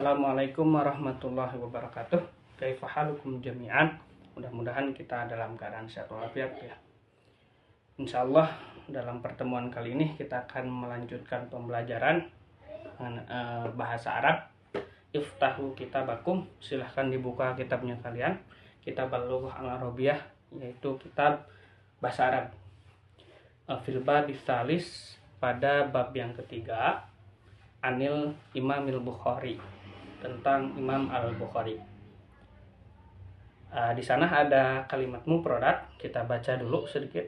Assalamualaikum warahmatullahi wabarakatuh. Kaifa halukum jami'an. Mudah-mudahan kita dalam keadaan sehat walafiat ya. Insyaallah dalam pertemuan kali ini kita akan melanjutkan pembelajaran bahasa Arab. Iftahu kitabakum, silahkan dibuka kitabnya kalian. Kitab Al-Lughah Al-Arabiyah, yaitu kitab bahasa Arab. Fil babis salis, pada bab yang ketiga, Anil Imamil Bukhari, tentang Imam Al-Bukhari. Di sana ada kalimat mufradat, kita baca dulu sedikit.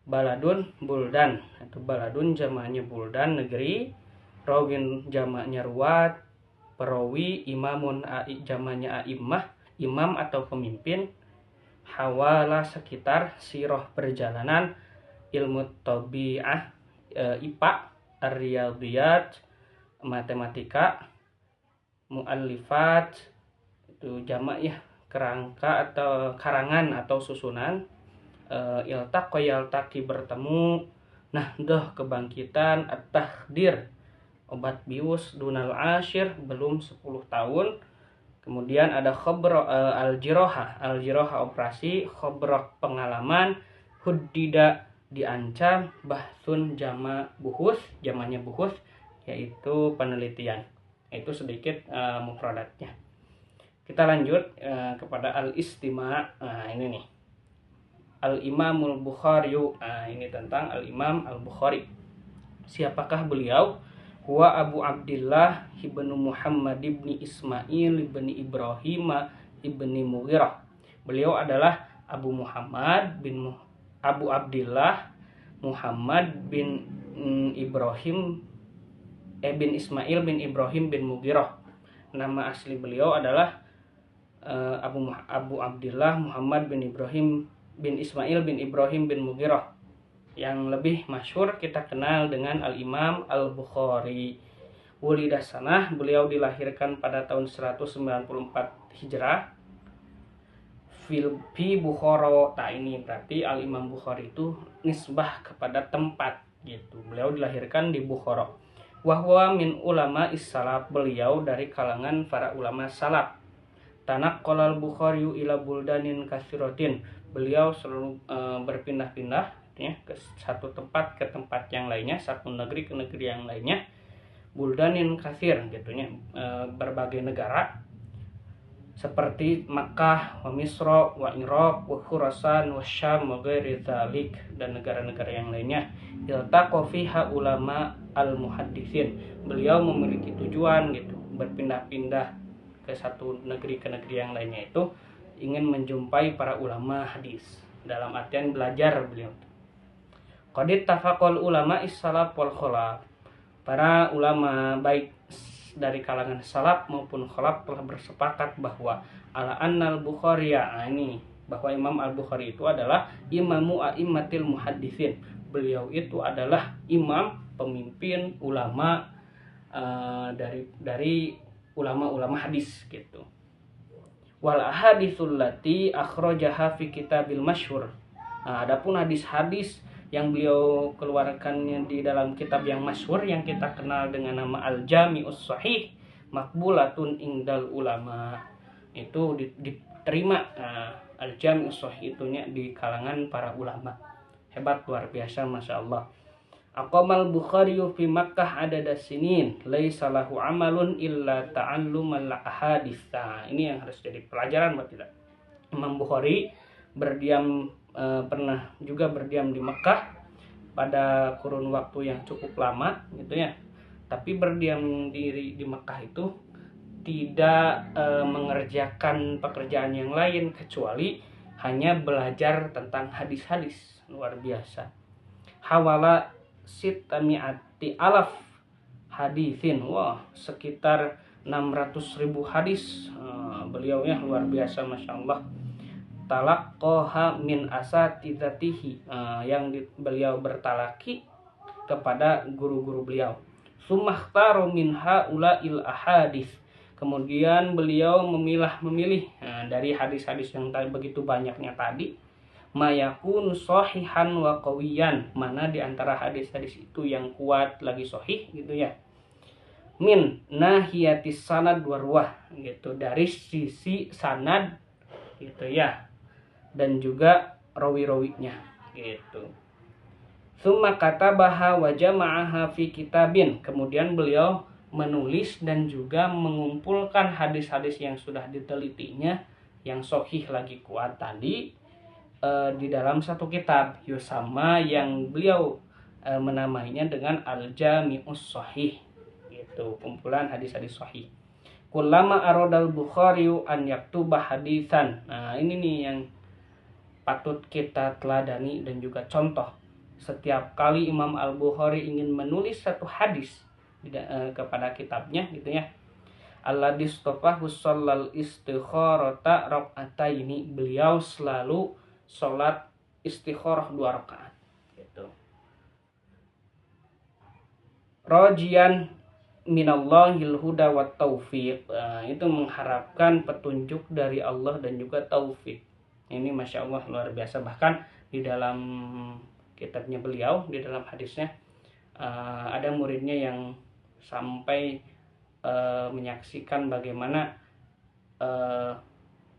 Baladun, buldan. Itu baladun jamaknya buldan, negeri. Rawin jamaknya ruwat. Perawi, imamun jamaknya a'immah, imam atau pemimpin. Hawala sekitar, siroh perjalanan. Ilmu tabi'ah, IPA, ar-riyadiyat, matematika. Mu'allifat, itu jamak ya, kerangka atau karangan atau susunan. Iltaq yaltaqi, bertemu. Nahdoh, kebangkitan. At-takhdir, obat bius. Dunal ashir, belum 10 tahun. Kemudian ada khobro, al-jiroha operasi. Khobro, pengalaman. Huddida, diancam. Bahsun, jamak buhus, jamaknya buhus, yaitu penelitian. Itu sedikit mufradatnya. Kita lanjut kepada al-istima'. Ini nih, Al-Imamul Bukhari. Ini tentang Al-Imam Al-Bukhari. Siapakah beliau? Huwa Abu Abdillah ibnu Muhammad ibni Ismail ibni Ibrahim ibni Mughirah. Beliau adalah Abu Abdillah Muhammad bin Ibrahim bin Ismail bin Ibrahim bin Mughirah. Nama asli beliau adalah Abu Abdillah Muhammad bin Ibrahim bin Ismail bin Ibrahim bin Mughirah. Yang lebih masyhur kita kenal dengan Al-Imam Al-Bukhari. Wulida sanah, beliau dilahirkan pada tahun 194 Hijrah. Fi Bukhara. Ini berarti Al-Imam Bukhari itu nisbah kepada tempat gitu. Beliau dilahirkan di Bukhara. Wahwa min ulama is-salaf, beliau dari kalangan para ulama salaf. Tanaqqalal Bukhari ila buldanin katsiratin, beliau selalu berpindah-pindah ya, ke satu tempat ke tempat yang lainnya, satu negeri ke negeri yang lainnya. Buldanin katsir gitunya, berbagai negara seperti Makkah, wa Misra, wa Iraq, wa Khurasan, wa Syam, wa ghairi dzalik, dan negara-negara yang lainnya. Iltaqa fiha ulama al-muhadditsin, beliau memiliki tujuan gitu, berpindah-pindah ke satu negeri ke negeri yang lainnya, itu ingin menjumpai para ulama hadis, dalam artian belajar beliau. Qadit tafaqal ulama is-salaf wal khalaf, para ulama baik dari kalangan salaf maupun khalaf telah bersepakat bahwa ala annal Bukhari, ini bahwa Imam Al-Bukhari itu adalah imamu a'immatil muhadditsin, beliau itu adalah imam, pemimpin, ulama dari ulama-ulama hadis gitu. Wal ahaditsul lati akhrajaha fi kitabil masyhur. Adapun hadis-hadis yang beliau keluarkannya di dalam kitab yang masyhur yang kita kenal dengan nama Al-Jami'us Shahih, makbulatun indal ulama, itu diterima. Al-Jami'us Shahih itunya di kalangan para ulama. Hebat, luar biasa, Masya Allah. Aqamal Bukhari fi Makkah adada sinin, laisa lahu amalun illa ta'allumal ahadits. Ini yang harus jadi pelajaran buat kita. Imam Bukhari pernah juga berdiam di Mekah pada kurun waktu yang cukup lama gitu ya. Tapi berdiam diri di Mekah itu tidak mengerjakan pekerjaan yang lain kecuali hanya belajar tentang hadis-hadis. Luar biasa. Hawala sitami'ati alaf hadisin. Wah, sekitar 600.000 hadis beliau ya, luar biasa, Masya Allah. Talaqqaha min asatidatihi, yang beliau bertalaki kepada guru-guru beliau. Sumakhtaru min haula'il ahadis, kemudian beliau memilih dari hadis-hadis yang begitu banyaknya tadi, mayakun sahihan wa qawiyan, mana di antara hadis-hadis itu yang kuat lagi sahih gitu ya. min nahiyatis sanad warwah gitu, dari sisi sanad gitu ya, dan juga rawi-rawinya gitu. Summa katabaha wa jama'aha fi kitabin, kemudian beliau menulis dan juga mengumpulkan hadis-hadis yang sudah ditelitinya yang sahih lagi kuat tadi di dalam satu kitab Yusama yang beliau menamainya dengan Al-Jami'us Sahih gitu, kumpulan hadis-hadis sahih. Kullama aradal Bukhari an yaktuba hadisan. Nah, ini nih yang patut kita teladani dan juga contoh. Setiap kali Imam Al-Bukhari ingin menulis satu hadis kepada kitabnya gitu ya. Alladis tofahu sholal istikharata rakaataini, beliau selalu sholat istikharah 2 rakaat gitu. Rojian minallahil huda wa taufiq, itu mengharapkan petunjuk dari Allah dan juga taufik. Ini masya Allah luar biasa. Bahkan di dalam kitabnya beliau, di dalam hadisnya ada muridnya yang sampai menyaksikan bagaimana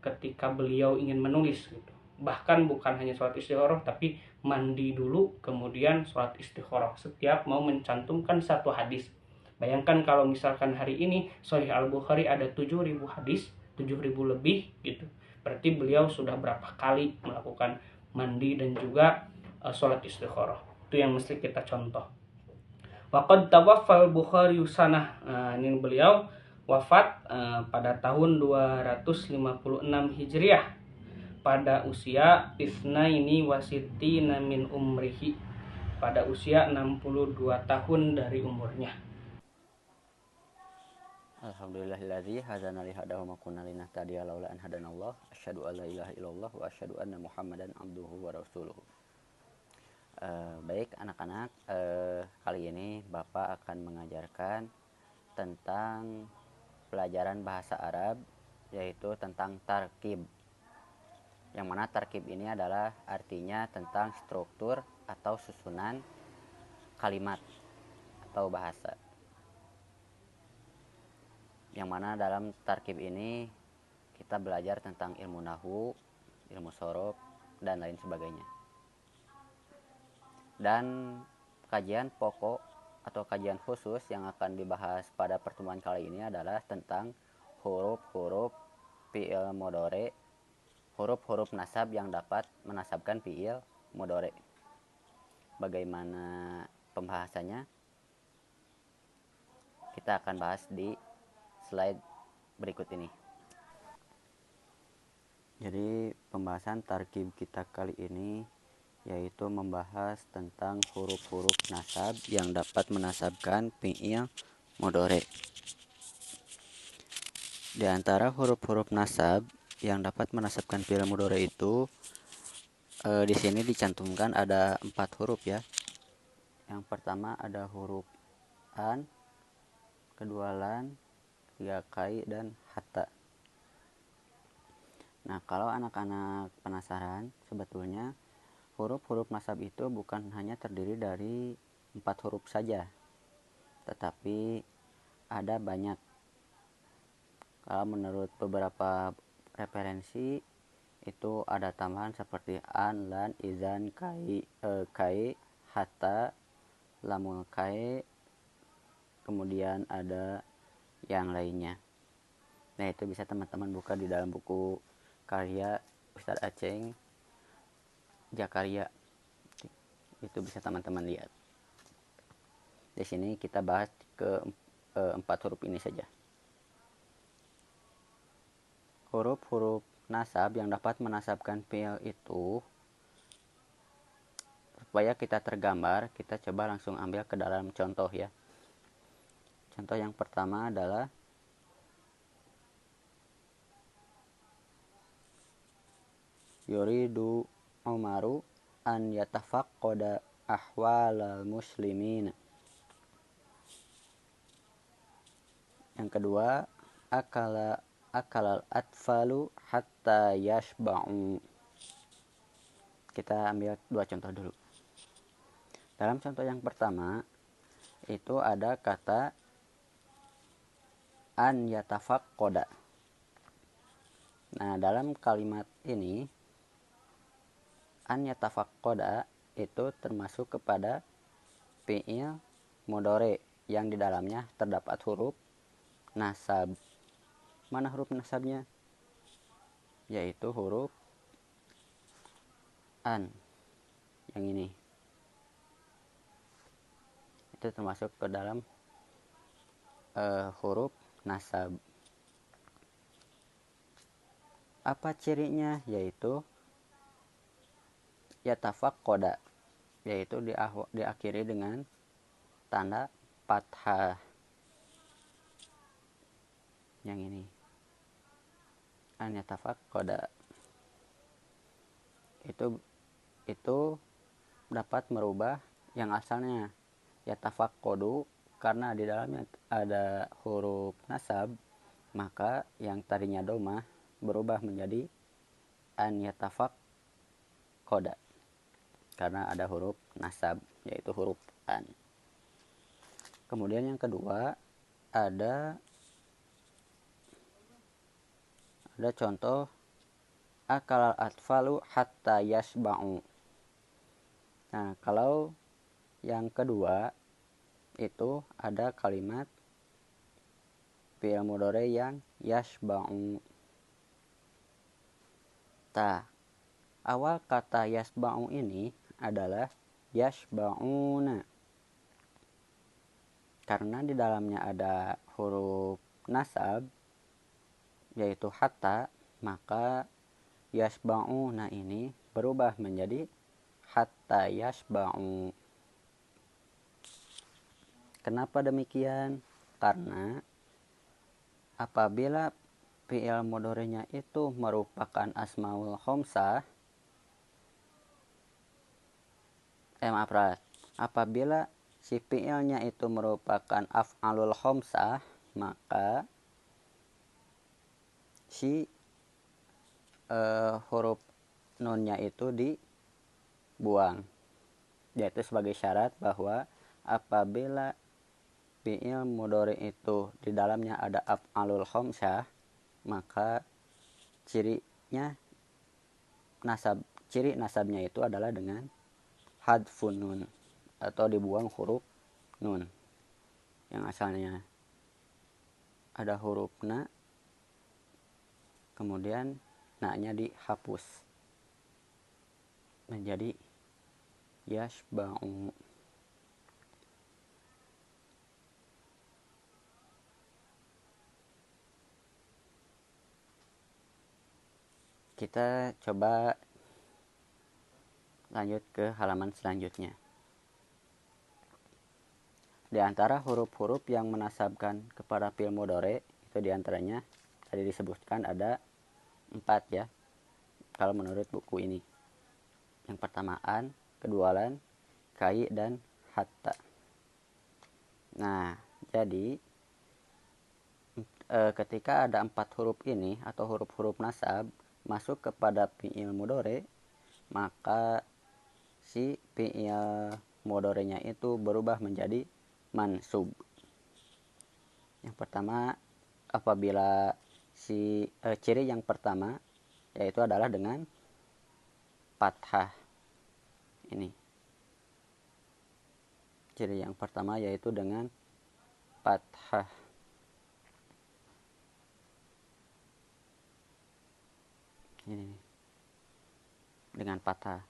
ketika beliau ingin menulis gitu, bahkan bukan hanya sholat istikharah tapi mandi dulu kemudian sholat istikharah setiap mau mencantumkan satu hadis. Bayangkan kalau misalkan hari ini Sahih Al-Bukhari ada 7.000 hadis, 7.000 lebih gitu, berarti beliau sudah berapa kali melakukan mandi dan juga sholat istikharah. Itu yang mesti kita contoh. Waqad tawaffal Bukhari sanah, ini beliau wafat pada tahun 256 Hijriah pada usia isnaini wasitina min umrihi, pada usia 62 tahun dari umurnya. Alhamdulillahilladzi hadana li hadahu ma kunna linahtadiya laula an hadanallah, asyhadu an la ilaha illallah wa asyhadu anna muhammadan abduhu wa rasuluhu. Baik anak-anak, kali ini Bapak akan mengajarkan tentang pelajaran bahasa Arab, yaitu tentang tarkib. Yang mana tarkib ini adalah artinya tentang struktur atau susunan kalimat atau bahasa. Yang mana dalam tarkib ini kita belajar tentang ilmu nahwu, ilmu shorof, dan lain sebagainya. Dan kajian pokok atau kajian khusus yang akan dibahas pada pertemuan kali ini adalah tentang huruf-huruf fi'il mudhari, huruf-huruf nasab yang dapat menasabkan fi'il mudhari. Bagaimana pembahasannya? Kita akan bahas di slide berikut ini. Jadi pembahasan tarkib kita kali ini yaitu membahas tentang huruf-huruf nasab yang dapat menasabkan fi'il mudhari. Di antara huruf-huruf nasab yang dapat menasabkan fi'il mudhari itu di sini dicantumkan ada 4 huruf ya. Yang pertama ada huruf an, kedua lan, ketiga kai, dan hatta. Nah, kalau anak-anak penasaran, sebetulnya huruf-huruf nasab itu bukan hanya terdiri dari 4 huruf saja, tetapi ada banyak. Kalau menurut beberapa referensi itu ada tambahan seperti an, lan, izan, kai, hatta, lamul kai, kemudian ada yang lainnya. Nah, itu bisa teman-teman buka di dalam buku karya Ustadz Aceng Jakaria, itu bisa teman-teman lihat. Di sini kita bahas ke 4 huruf ini saja. Huruf-huruf nasab yang dapat menasabkan fi'il itu, supaya kita tergambar, kita coba langsung ambil ke dalam contoh ya. Contoh yang pertama adalah yuridu Umaru an yatafaqqada ahwalal muslimin. Yang kedua, akalal atfalu hatta yashba'u. Kita ambil 2 contoh dulu. Dalam contoh yang pertama itu ada kata an yatafaqqada. Nah, dalam kalimat ini an yatafaqqada itu termasuk kepada fi'il mudhari yang di dalamnya terdapat huruf nasab. Mana huruf nasabnya? Yaitu huruf an. Yang ini. Itu termasuk ke dalam huruf nasab. Apa cirinya? Yaitu yatafaqqada, yaitu diakhiri dengan tanda fathah. Yang ini an yatafaqqada itu dapat merubah yang asalnya yatafaqqadu, karena di dalamnya ada huruf nasab, maka yang tadinya domah berubah menjadi an yatafaqqada karena ada huruf nasab, yaitu huruf an. Kemudian yang kedua ada contoh akalal atfalu hatta yashba'u. Nah, kalau yang kedua itu ada kalimat fi'il mudhari yang yashba'u. Awal kata yashba'u ini adalah yashba'una. Karena di dalamnya ada huruf nasab yaitu hatta, maka yashba'una ini berubah menjadi hatta yashba'u. Kenapa demikian? Karena apabila fi'il mudhari'nya itu merupakan asmaul khamsah, apabila si fi'ilnya itu merupakan af'alul khamsah, maka si huruf nunnya itu dibuang, yaitu sebagai syarat bahwa apabila fi'il mudhari itu di dalamnya ada af'alul khamsah, maka ciri nasabnya itu adalah dengan hadfun nun, atau dibuang huruf nun yang asalnya ada huruf na, kemudian na-nya dihapus menjadi yashba'u. Kita coba lanjut ke halaman selanjutnya. Di antara huruf-huruf yang menasabkan kepada fi'il mudhari itu diantaranya tadi disebutkan ada 4 ya, kalau menurut buku ini. Yang pertama an, kedua lan, kai, dan hatta. Nah, jadi ketika ada 4 huruf ini atau huruf-huruf nasab masuk kepada fi'il mudhari, maka si fi'il mudhari'nya itu berubah menjadi mansub. Yang pertama, apabila ciri yang pertama yaitu adalah dengan fathah. Ini ciri yang pertama yaitu dengan fathah. Ini dengan fathah.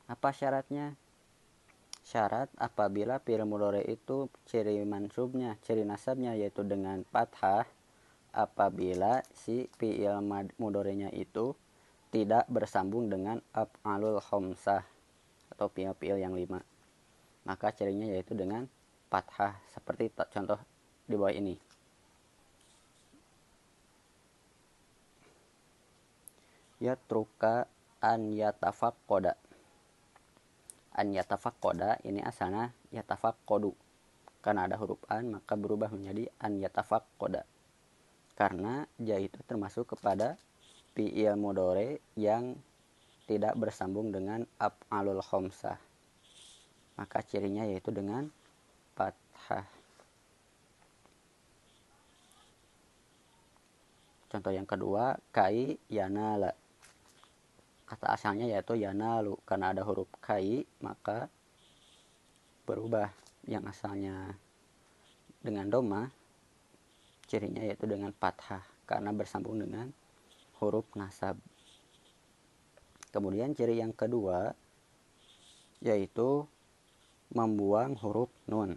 Apa syaratnya? Syarat apabila fi'il mudhari itu ciri mansubnya, ciri nasabnya yaitu dengan fathah, apabila si fi'il mudhari'nya itu tidak bersambung dengan af'alul khamsah atau fi'il yang 5, maka cirinya yaitu dengan fathah, seperti contoh di bawah ini. Yatruka an yatafaqqada. An yatafaqqada ini asalnya yatafaqqadu, karena ada huruf an maka berubah menjadi an yatafaqqada, karena dia itu termasuk kepada fi'il mudhari yang tidak bersambung dengan af'alul khamsah, maka cirinya yaitu dengan fathah. Contoh yang kedua, kai yanala. Kata asalnya yaitu yanalu. Karena ada huruf kai, maka berubah. Yang asalnya dengan doma, cirinya yaitu dengan fathah. Karena bersambung dengan huruf nasab. Kemudian ciri yang kedua, yaitu membuang huruf nun.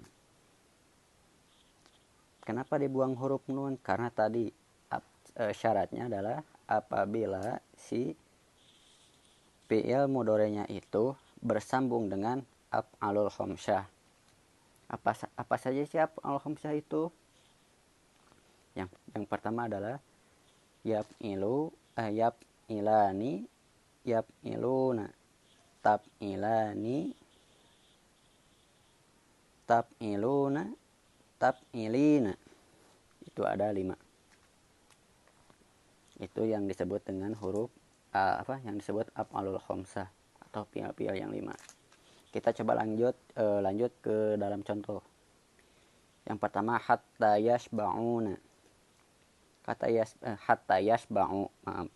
Kenapa dibuang huruf nun? Karena tadi syaratnya adalah apabila si fi'il mudhari'nya itu bersambung dengan af'alul khamsah. Apa saja sih af'alul khamsah itu? Yang pertama adalah yaf'ilu, yaf'ilani, yaf'iluna, taf'ilani, taf'iluna, taf'ilina. Itu ada 5. Itu yang disebut dengan huruf yang disebut af'alul khamsah atau fi'il yang 5. Kita coba lanjut ke dalam contoh. Yang pertama hatta yashba'una. Hatta yashba'u, maaf.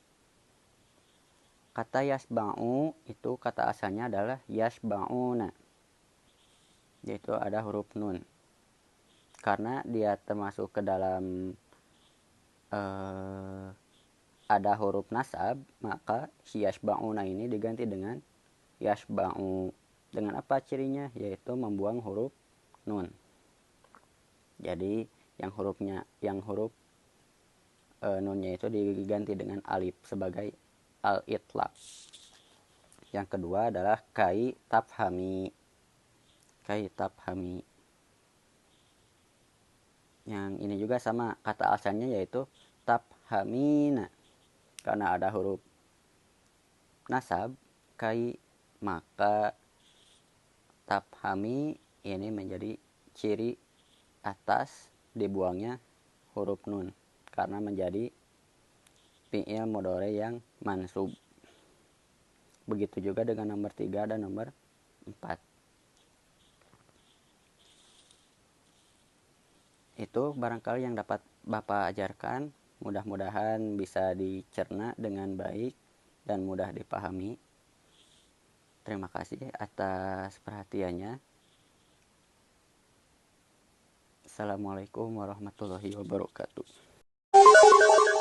Kata yashba'u itu kata asalnya adalah yashba'una. Yaitu ada huruf nun. Karena dia termasuk ke dalam ada huruf nasab, maka si yashba'una ini diganti dengan yashba'u. Dengan apa cirinya? Yaitu membuang huruf nun. Jadi yang huruf nunnya itu diganti dengan alif sebagai al-itlaq. Yang kedua adalah kai tafhami. Kai tafhami. Yang ini juga sama, kata asalnya yaitu tafhamina. Karena ada huruf nasab kai, maka tafhami ini menjadi ciri atas dibuangnya huruf nun karena menjadi fi'il mudhari yang mansub. Begitu juga dengan nomor 3 dan nomor 4. Itu barangkali yang dapat Bapak ajarkan. Mudah-mudahan bisa dicerna dengan baik dan mudah dipahami. Terima kasih atas perhatiannya. Assalamualaikum warahmatullahi wabarakatuh.